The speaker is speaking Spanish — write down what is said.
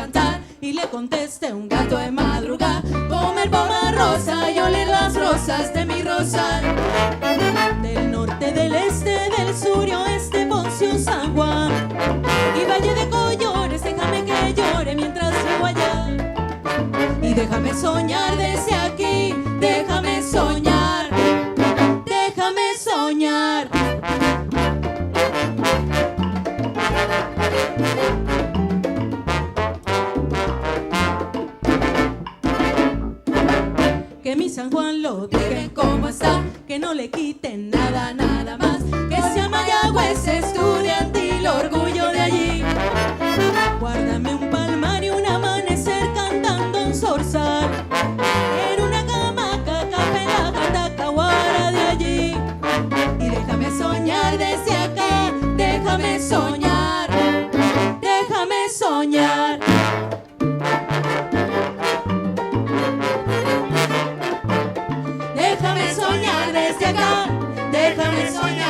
cantar. Y le conteste un gato de madrugada: comer bomba rosa y oler las rosas de mi rosal. Del norte, del este, del sur y oeste, Poncio, San Juan y Valle de Collores, déjame que llore mientras vivo allá. Y déjame soñar desde aquí, déjame soñar, déjame soñar. Que mi San Juan lo dejen como está, que no le quiten nada, nada más. Que sea Mayagüez estudiantil, orgullo de allí. Guárdame un palmar y un amanecer cantando un zorzal en una camaca, capela, catacahuara de allí. Y déjame soñar desde acá, déjame soñar, déjame soñar. Déjame soñar desde acá, déjame soñar.